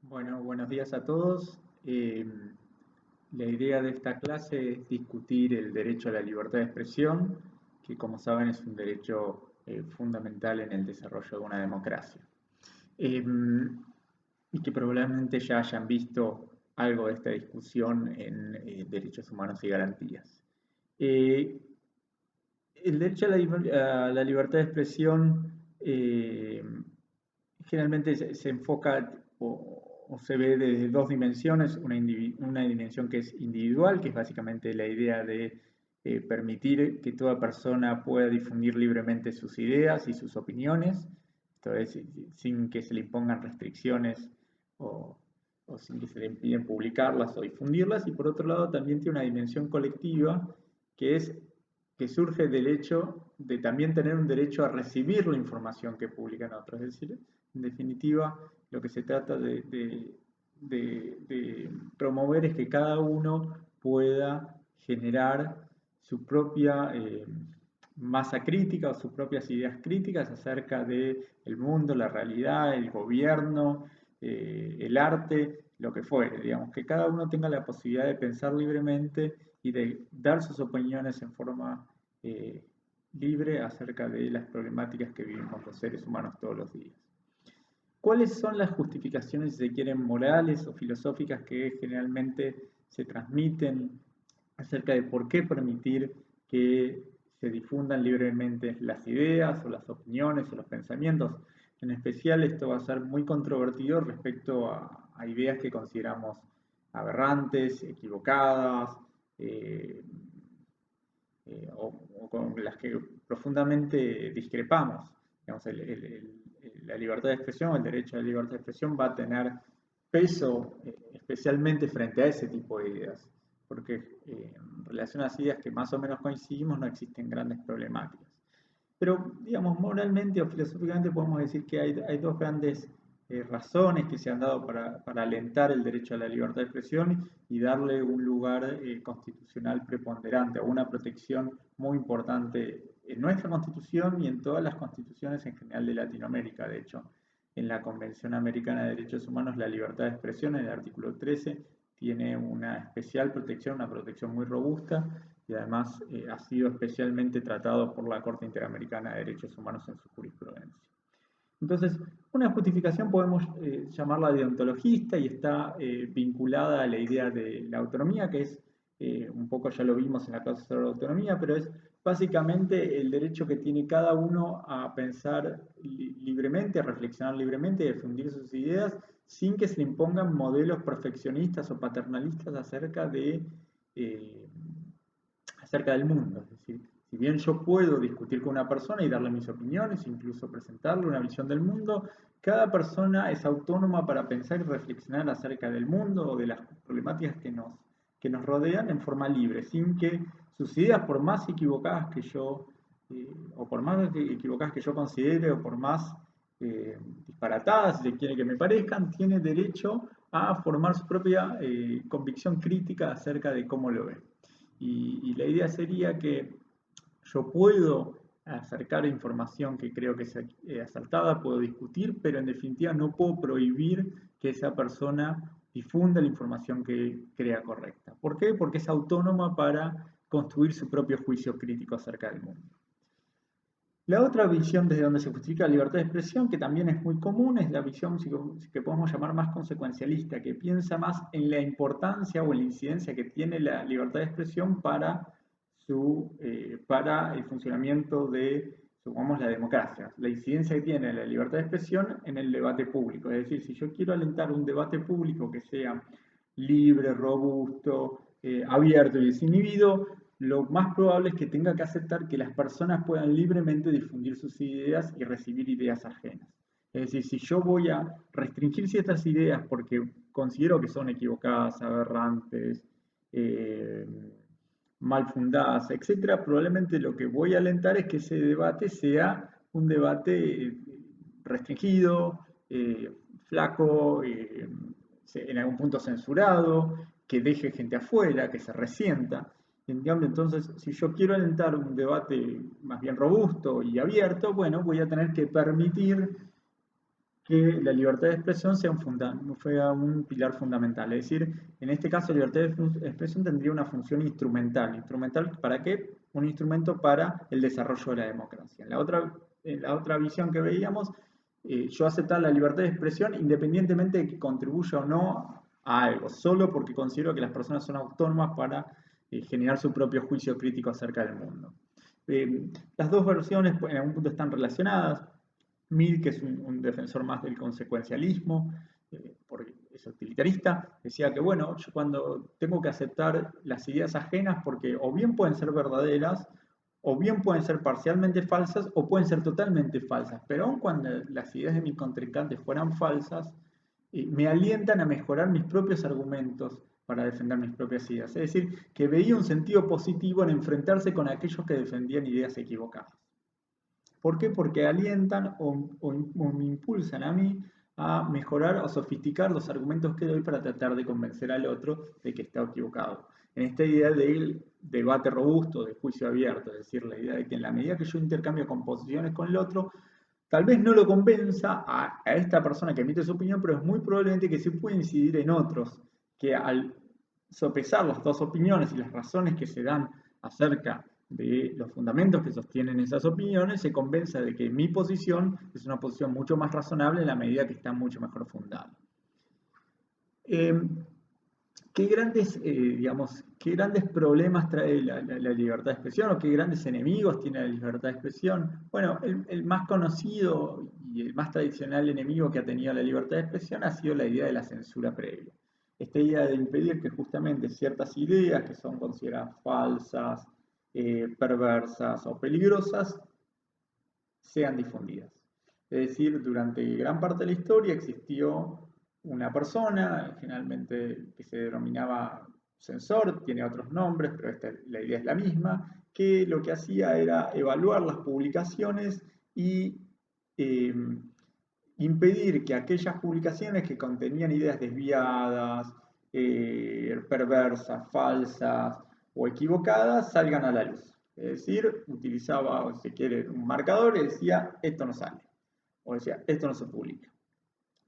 Bueno, buenos días a todos. La idea de esta clase es discutir el derecho a la libertad de expresión, que como saben es un derecho fundamental en el desarrollo de una democracia. Eh, y que probablemente ya hayan visto algo de esta discusión en derechos humanos y garantías. Eh, el derecho a la libertad de expresión generalmente se enfoca o se ve desde dos dimensiones, una dimensión que es individual, que es básicamente la idea de permitir que toda persona pueda difundir libremente sus ideas y sus opiniones, esto es, sin que se le impongan restricciones o, o sin que se le impiden publicarlas o difundirlas, y por otro lado también tiene una dimensión colectiva que es que surge del hecho de también tener un derecho a recibir la información que publican otros. Es decir, en definitiva, lo que se trata de promover es que cada uno pueda generar su propia masa crítica o sus propias ideas críticas acerca del mundo, la realidad, el gobierno, el arte, lo que fuere. Digamos, que cada uno tenga la posibilidad de pensar libremente y de dar sus opiniones en forma eh, libre acerca de las problemáticas que vivimos los seres humanos todos los días. ¿Cuáles son las justificaciones, si se quieren, morales o filosóficas que generalmente se transmiten acerca de por qué permitir que se difundan libremente las ideas o las opiniones o los pensamientos? En especial esto va a ser muy controvertido respecto a ideas que consideramos aberrantes, equivocadas, eh, o con las que profundamente discrepamos. Digamos, la libertad de expresión o el derecho a la libertad de expresión va a tener peso especialmente frente a ese tipo de ideas, porque en relación a las ideas que más o menos coincidimos no existen grandes problemáticas. Pero, digamos, moralmente o filosóficamente podemos decir que hay dos grandes razones que se han dado para alentar el derecho a la libertad de expresión y darle un lugar constitucional preponderante o una protección muy importante en nuestra constitución y en todas las constituciones en general de Latinoamérica. De hecho, en la Convención Americana de Derechos Humanos, la libertad de expresión, en el artículo 13, tiene una especial protección, una protección muy robusta, y además ha sido especialmente tratado por la Corte Interamericana de Derechos Humanos en su jurisprudencia. Entonces, una justificación podemos llamarla deontologista y está vinculada a la idea de la autonomía, que es, un poco ya lo vimos en la clase sobre la autonomía, pero es básicamente el derecho que tiene cada uno a pensar libremente, a reflexionar libremente, a difundir sus ideas, sin que se le impongan modelos perfeccionistas o paternalistas eh, acerca del mundo. Es decir, si bien yo puedo discutir con una persona y darle mis opiniones, incluso presentarle una visión del mundo, cada persona es autónoma para pensar y reflexionar acerca del mundo o de las problemáticas que nos rodean en forma libre, sin que sus ideas, por más equivocadas que yo, o por más equivocadas que yo considere, o por más disparatadas, si se quiere que me parezcan, tiene derecho a formar su propia convicción crítica acerca de cómo lo ve. Y la idea sería que yo puedo acercar información que creo que es acertada, puedo discutir, pero en definitiva no puedo prohibir que esa persona difunda la información que crea correcta. ¿Por qué? Porque es autónoma para construir su propio juicio crítico acerca del mundo. La otra visión desde donde se justifica la libertad de expresión, que también es muy común, es la visión que podemos llamar más consecuencialista, que piensa más en la importancia o en la incidencia que tiene la libertad de expresión para el funcionamiento de, supongamos, la democracia, la incidencia que tiene la libertad de expresión en el debate público. Es decir, si yo quiero alentar un debate público que sea libre, robusto, abierto y desinhibido, lo más probable es que tenga que aceptar que las personas puedan libremente difundir sus ideas y recibir ideas ajenas. Es decir, si yo voy a restringir ciertas ideas porque considero que son equivocadas, aberrantes, eh, mal fundadas, etcétera, probablemente lo que voy a alentar es que ese debate sea un debate restringido, flaco, en algún punto censurado, que deje gente afuera, que se resienta. En cambio, entonces, si yo quiero alentar un debate más bien robusto y abierto, bueno, voy a tener que permitir que la libertad de expresión sea un pilar fundamental. Es decir, en este caso, la libertad de expresión tendría una función instrumental. ¿Instrumental para qué? Un instrumento para el desarrollo de la democracia. En la otra visión que veíamos, yo aceptar la libertad de expresión independientemente de que contribuya o no a algo, solo porque considero que las personas son autónomas para generar su propio juicio crítico acerca del mundo. Las dos versiones en algún punto están relacionadas. Mill, que es un defensor más del consecuencialismo, porque es utilitarista, decía que, bueno, yo cuando tengo que aceptar las ideas ajenas, porque o bien pueden ser verdaderas, o bien pueden ser parcialmente falsas, o pueden ser totalmente falsas, pero aun cuando las ideas de mis contrincantes fueran falsas, me alientan a mejorar mis propios argumentos para defender mis propias ideas. Es decir, que veía un sentido positivo en enfrentarse con aquellos que defendían ideas equivocadas. ¿Por qué? Porque alientan o me impulsan a mí a mejorar o sofisticar los argumentos que doy para tratar de convencer al otro de que está equivocado. En esta idea del debate robusto, de juicio abierto, es decir, la idea de que en la medida que yo intercambio composiciones con el otro, tal vez no lo convenza a esta persona que emite su opinión, pero es muy probablemente que sí puede incidir en otros, que al sopesar las dos opiniones y las razones que se dan acerca de los fundamentos que sostienen esas opiniones, se convenza de que mi posición es una posición mucho más razonable en la medida que está mucho mejor fundada. ¿Qué grandes, qué grandes problemas trae la libertad de expresión o qué grandes enemigos tiene la libertad de expresión? Bueno, el más conocido y el más tradicional enemigo que ha tenido la libertad de expresión ha sido la idea de la censura previa. Esta idea de impedir que justamente ciertas ideas que son consideradas falsas, perversas o peligrosas sean difundidas. Es decir, durante gran parte de la historia existió una persona, generalmente que se denominaba censor, tiene otros nombres, pero la idea es la misma, que lo que hacía era evaluar las publicaciones y eh, impedir que aquellas publicaciones que contenían ideas desviadas, perversas, falsas o equivocadas salgan a la luz. Es decir, utilizaba, si quiere, un marcador y decía, esto no sale. O decía, esto no se publica.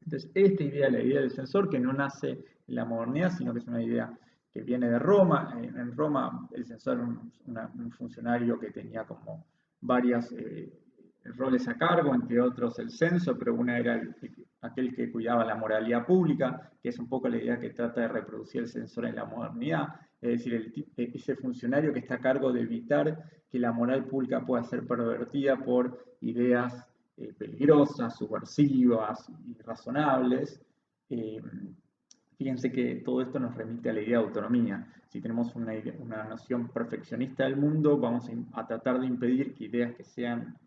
Entonces, esta idea, la idea del censor, que no nace en la modernidad, sino que es una idea que viene de Roma. En Roma, el censor era un funcionario que tenía como varias roles a cargo, entre otros el censo, pero una era aquel que cuidaba la moralidad pública, que es un poco la idea que trata de reproducir el censor en la modernidad, es decir, ese funcionario que está a cargo de evitar que la moral pública pueda ser pervertida por ideas peligrosas, subversivas, irrazonables. Eh, Fíjense que todo esto nos remite a la idea de autonomía. Si tenemos una noción perfeccionista del mundo, vamos a tratar de impedir que ideas que sean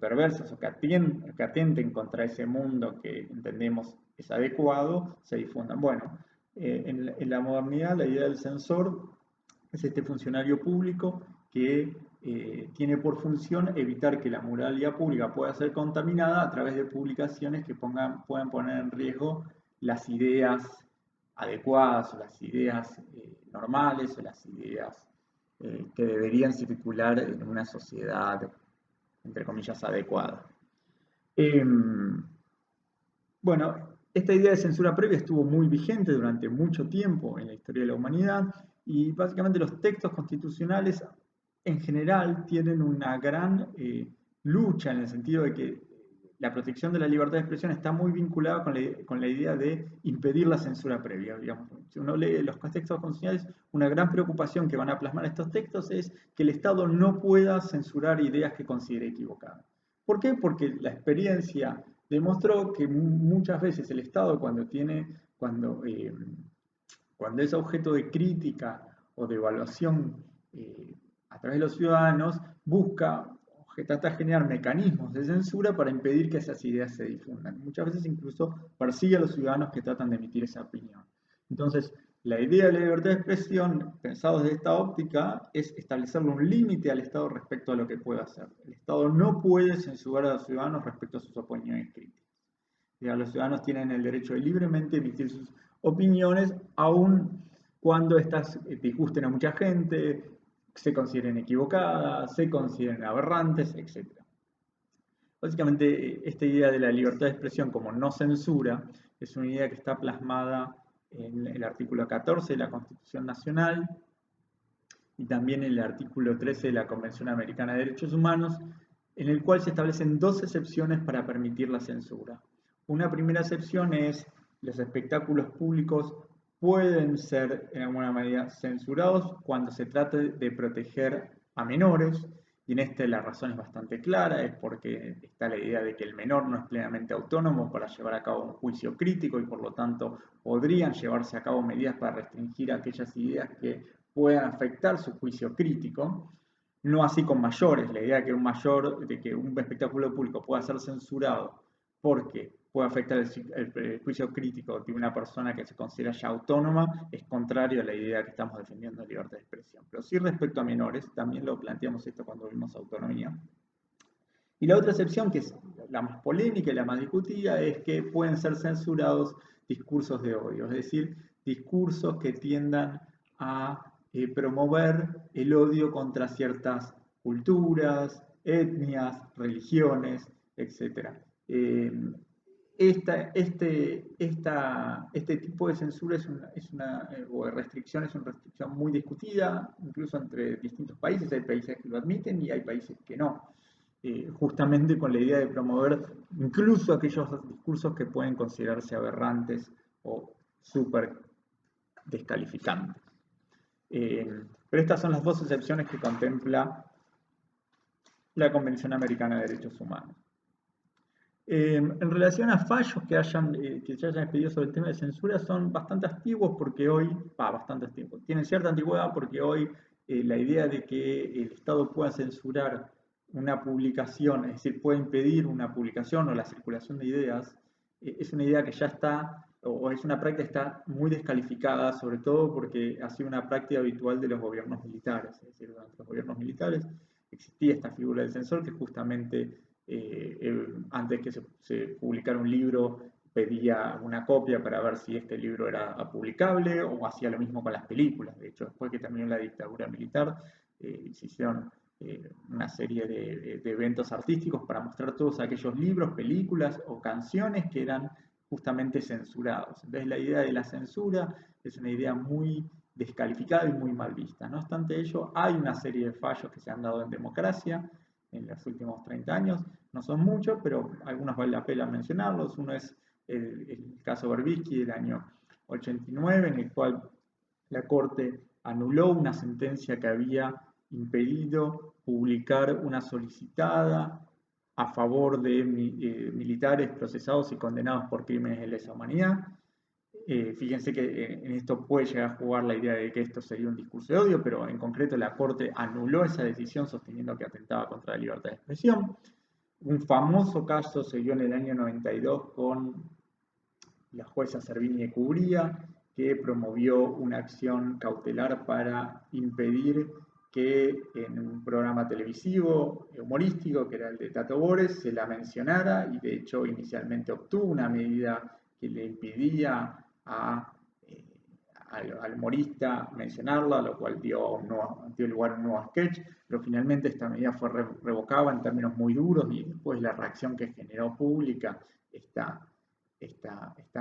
perversas o que atenten contra ese mundo que entendemos es adecuado, se difundan. Bueno, en la modernidad la idea del censor es este funcionario público que tiene por función evitar que la moralidad pública pueda ser contaminada a través de publicaciones que puedan poner en riesgo las ideas adecuadas o las ideas normales o las ideas que deberían circular en una sociedad, entre comillas, adecuada. Bueno, esta idea de censura previa estuvo muy vigente durante mucho tiempo en la historia de la humanidad y básicamente los textos constitucionales en general tienen una gran lucha en el sentido de que la protección de la libertad de expresión está muy vinculada con la idea de impedir la censura previa. Digamos. Si uno lee los textos constitucionales, una gran preocupación que van a plasmar estos textos es que el Estado no pueda censurar ideas que considere equivocadas. ¿Por qué? Porque la experiencia demostró que muchas veces el Estado cuando es objeto de crítica o de evaluación a través de los ciudadanos, trata de generar mecanismos de censura para impedir que esas ideas se difundan. Muchas veces incluso persigue a los ciudadanos que tratan de emitir esa opinión. Entonces, la idea de la libertad de expresión, pensado desde esta óptica, es establecerle un límite al Estado respecto a lo que puede hacer. El Estado no puede censurar a los ciudadanos respecto a sus opiniones críticas. Los ciudadanos tienen el derecho de libremente emitir sus opiniones, aun cuando estas disgusten a mucha gente, se consideren equivocadas, se consideren aberrantes, etc. Básicamente, esta idea de la libertad de expresión como no censura es una idea que está plasmada en el artículo 14 de la Constitución Nacional y también en el artículo 13 de la Convención Americana de Derechos Humanos, en el cual se establecen dos excepciones para permitir la censura. Una primera excepción es los espectáculos públicos pueden ser en alguna medida censurados cuando se trate de proteger a menores, y en este la razón es bastante clara, es porque está la idea de que el menor no es plenamente autónomo para llevar a cabo un juicio crítico y por lo tanto podrían llevarse a cabo medidas para restringir aquellas ideas que puedan afectar su juicio crítico. No así con mayores, la idea de que un espectáculo público pueda ser censurado porque puede afectar el juicio crítico de una persona que se considera ya autónoma es contrario a la idea que estamos defendiendo de libertad de expresión. Pero sí respecto a menores, también lo planteamos esto cuando vimos autonomía. Y la otra excepción, que es la más polémica y la más discutida, es que pueden ser censurados discursos de odio, es decir, discursos que tiendan a promover el odio contra ciertas culturas, etnias, religiones, etc. Eh, este tipo de censura o de restricción es una restricción muy discutida, incluso entre distintos países. Hay países que lo admiten y hay países que no. Justamente con la idea de promover incluso aquellos discursos que pueden considerarse aberrantes o súper descalificantes. Pero estas son las dos excepciones que contempla la Convención Americana de Derechos Humanos. En relación a fallos que se hayan expedido sobre el tema de censura, son bastante antiguos porque hoy, bastante antiguos, tienen cierta antigüedad porque hoy la idea de que el Estado pueda censurar una publicación, es decir, puede impedir una publicación o la circulación de ideas, es una idea que ya está, o es una práctica que está muy descalificada, sobre todo porque ha sido una práctica habitual de los gobiernos militares. Es decir, durante los gobiernos militares existía esta figura del censor que justamente antes que se publicara un libro pedía una copia para ver si este libro era publicable, o hacía lo mismo con las películas. De hecho, después que terminó la dictadura militar, se hicieron una serie de eventos artísticos para mostrar todos aquellos libros, películas o canciones que eran justamente censurados. Entonces la idea de la censura es una idea muy descalificada y muy mal vista. No obstante ello, hay una serie de fallos que se han dado en democracia en los últimos 30 años. No son muchos, pero algunos vale la pena mencionarlos. Uno es el caso Berbisky del año 89, en el cual la Corte anuló una sentencia que había impedido publicar una solicitada a favor de militares procesados y condenados por crímenes de lesa humanidad. Fíjense que en esto puede llegar a jugar la idea de que esto sería un discurso de odio, pero en concreto la Corte anuló esa decisión sosteniendo que atentaba contra la libertad de expresión. Un famoso caso se dio en el año 92 con la jueza Servini de Cubría, que promovió una acción cautelar para impedir que en un programa televisivo humorístico, que era el de Tato Bores, se la mencionara, y de hecho inicialmente obtuvo una medida que le impedía al humorista mencionarla, lo cual dio lugar a un nuevo sketch, pero finalmente esta medida fue revocada en términos muy duros, y después la reacción que generó pública esta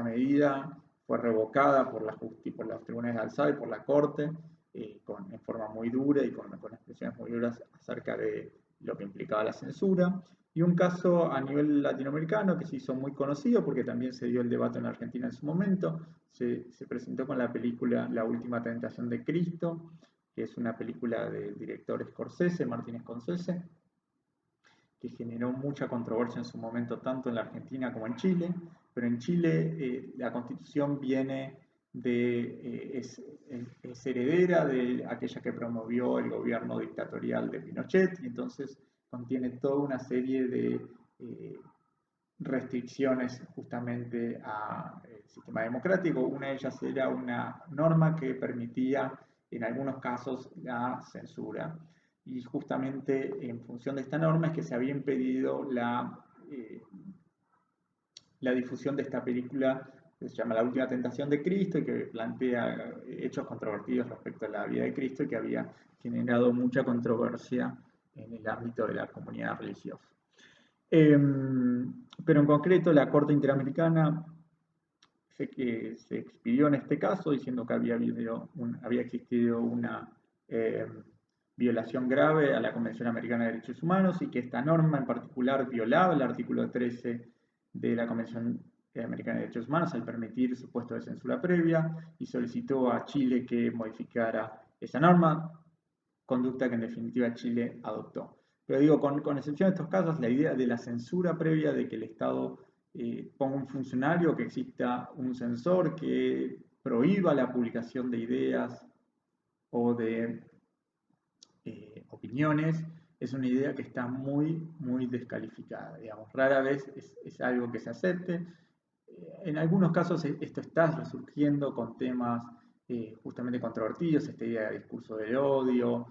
medida fue revocada por los tribunales de alzada y por la Corte, en forma muy dura y con expresiones muy duras acerca de lo que implicaba la censura. Y un caso a nivel latinoamericano que se hizo muy conocido porque también se dio el debate en Argentina en su momento, se presentó con la película La Última Tentación de Cristo, que es una película del director Scorsese, Martin Scorsese, que generó mucha controversia en su momento tanto en la Argentina como en Chile, pero en Chile la Constitución es heredera de aquella que promovió el gobierno dictatorial de Pinochet, y entonces contiene toda una serie de restricciones justamente al sistema democrático. Una de ellas era una norma que permitía en algunos casos la censura, y justamente en función de esta norma es que se había impedido la difusión de esta película que se llama La Última Tentación de Cristo, y que plantea hechos controvertidos respecto a la vida de Cristo y que había generado mucha controversia en el ámbito de la comunidad religiosa. Pero en concreto la Corte Interamericana se expidió en este caso diciendo que había existido una violación grave a la Convención Americana de Derechos Humanos y que esta norma en particular violaba el artículo 13 de la Convención Americana de Derechos Humanos al permitir supuesto de censura previa y solicitó a Chile que modificara esa norma, conducta que en definitiva Chile adoptó. Pero digo, con excepción de estos casos, la idea de la censura previa, de que el Estado ponga un funcionario, que exista un censor que prohíba la publicación de ideas o de opiniones, es una idea que está muy descalificada. Digamos. Rara vez es algo que se acepte. En algunos casos esto está resurgiendo con temas justamente controvertidos, esta idea de discurso del odio.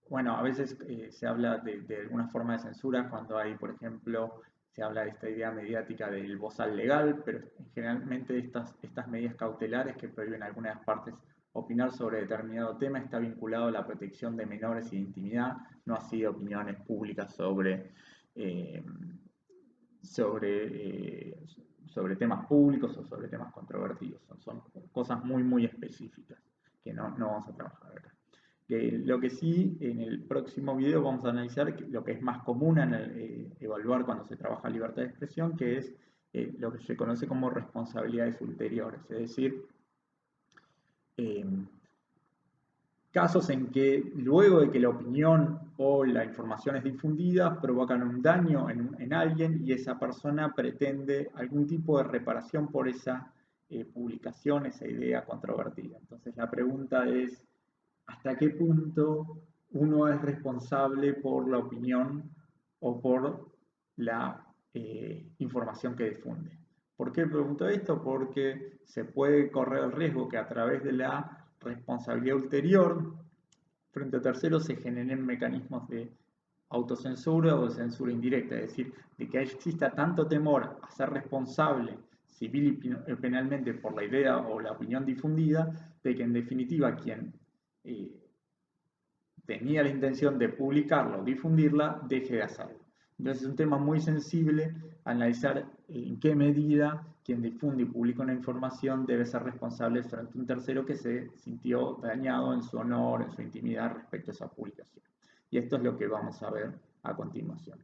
Bueno, a veces se habla de alguna forma de censura cuando hay, por ejemplo, se habla de esta idea mediática del bozal legal, pero generalmente estas medidas cautelares que prohíben algunas partes opinar sobre determinado tema está vinculado a la protección de menores y de intimidad, no así opiniones públicas eh, sobre, sobre temas públicos o sobre temas controvertidos. Son cosas muy específicas que no vamos a trabajar acá. Lo que sí, en el próximo video vamos a analizar lo que es más común en evaluar cuando se trabaja libertad de expresión, que es lo que se conoce como responsabilidades ulteriores, es decir, eh, casos en que luego de que la opinión o la información es difundida provocan un daño en alguien y esa persona pretende algún tipo de reparación por esa publicación, esa idea controvertida. Entonces la pregunta es, ¿hasta qué punto uno es responsable por la opinión o por la información que difunde? ¿Por qué pregunto esto? Porque se puede correr el riesgo que a través de la responsabilidad ulterior frente a terceros se generen mecanismos de autocensura o de censura indirecta, es decir, de que exista tanto temor a ser responsable civil y penalmente por la idea o la opinión difundida, de que en definitiva quien eh, tenía la intención de publicarla o difundirla, deje de hacerlo. Entonces es un tema muy sensible analizar en qué medida quien difunde y publica una información debe ser responsable frente a un tercero que se sintió dañado en su honor, en su intimidad respecto a esa publicación. Y esto es lo que vamos a ver a continuación.